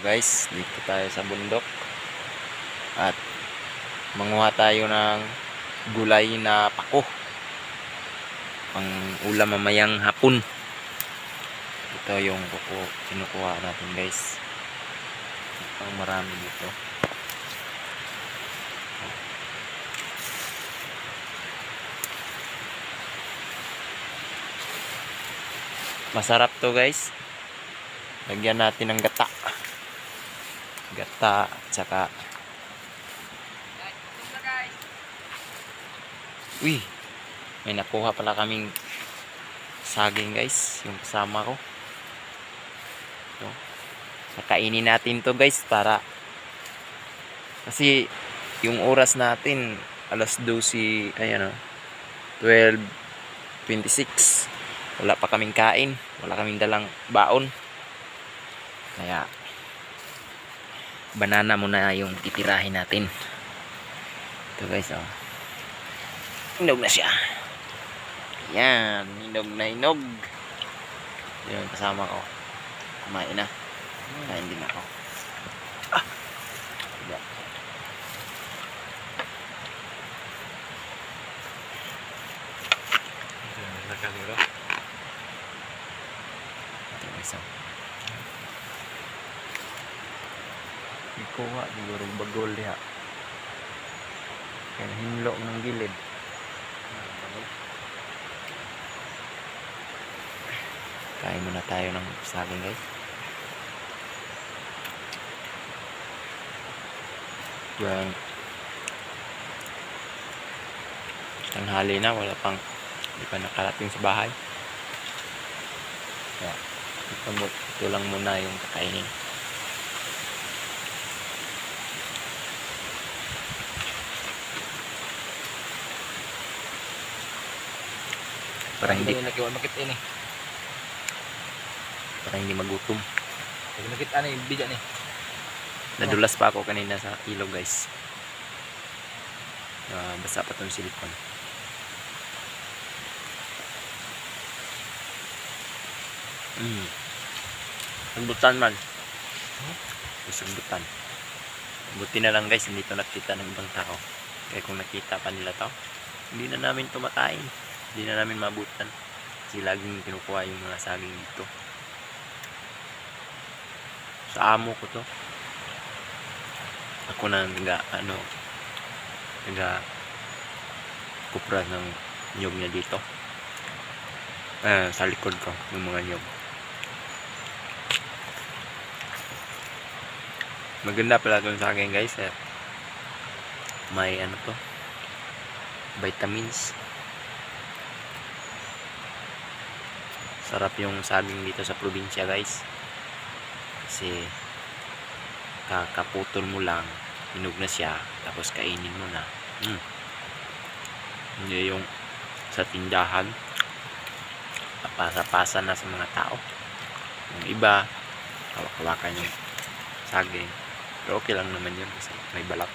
Guys, dito tayo sa bundok at manguha tayo ng gulay na pako pang ulam mamayang hapon. Ito yung kinukuha natin guys. Ang marami dito. Masarap to guys. Lagyan natin ng gata at saka may nakuha pala kaming saging guys, yung kasama ko. So, nakainin natin to guys para kasi yung oras natin alas 12, ayan o, 12:26. Wala pa kaming kain, wala kaming dalang baon. Kaya banana muna yung titirahin natin. Ito guys, oh. Hinog na siya. Yan, hinog na hinog. Yung kasama ko kumain na. Kain din ako. Diba? Ito guys, oh. Ikuha siguro bagol diha. Kaya hinlo ng gilid. Kain muna tayo ng saging guys. Yan. Tanghali na, wala pang, hindi pa nakarating sa bahay. Kaya ito lang muna yung kakainin. Para hindi magutom. Nadulas pa ako kanina sa ilog guys. Basa pa tong silikon. Sambutan man. Sambutan. Buti na lang guys, hindi to nakita ng ibang tao. Kaya kung nakita pa nila to, hindi na namin tumatain. Hindi na namin mabutan. Kasi laging kinukuha yung mga saging dito. Sa amo ko to. Ako na kupra ng nyog niya dito. Sa likod ko yung mga nyog. Maganda pala itong saging guys. May vitamins. Sarap yung saging dito sa probinsya guys. Kasi kakaputol mo lang, hinog na siya, tapos kainin mo na. Hindi yung sa tindahan pasa-pasa na sa mga tao. Yung iba hawak-hawakan yung saging, pero okay lang naman yun kasi may balat.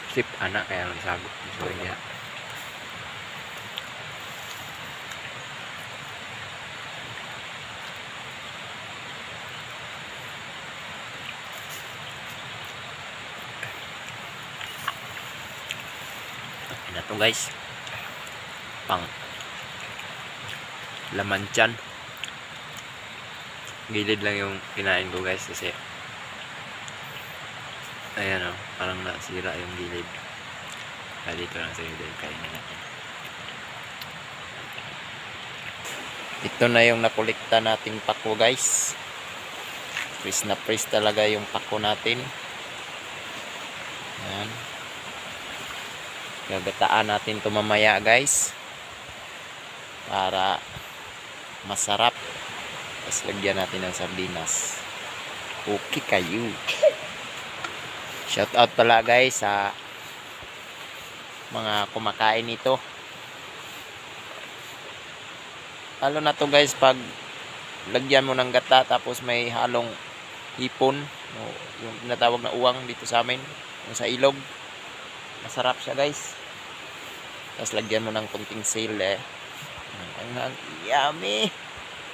Sip anak kaya nagsagok so ya. Okay na to guys, pang laman tiyan. Gilid lang yung kinain ko guys kasi ayan o, parang nasira yung gilid. Kaya dito lang sa gilid, kainin natin. Ito na yung nakolekta nating pako guys. Fresh na fresh talaga yung pako natin. Ayan. Gagataan natin ito mamaya guys, para masarap. Tapos lagyan natin ng sardinas. Okay kayo. Shout out pala guys sa mga kumakain nito. Lalo na to guys pag lagyan mo ng gata tapos may halong hipon, yung tinatawag na uwang dito sa amin, yung sa ilog. Masarap siya guys. Tapos lagyan mo ng kunting sili. Ang yummy.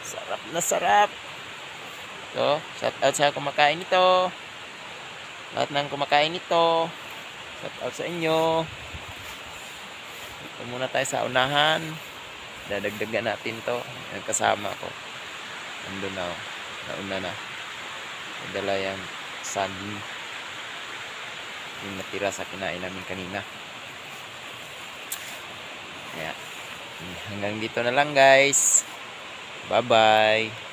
Sarap na sarap. So, shout out sa kumakain nito. Lahat ng kumakain nito. Shout out sa inyo. Dito muna tayo sa unahan. Dadagdagan natin to. Yung kasama ko. Nandun na. Nauna na. Nadala yung saging. Yung natira sa kinain namin kanina. Kaya, hanggang dito na lang guys. Bye bye.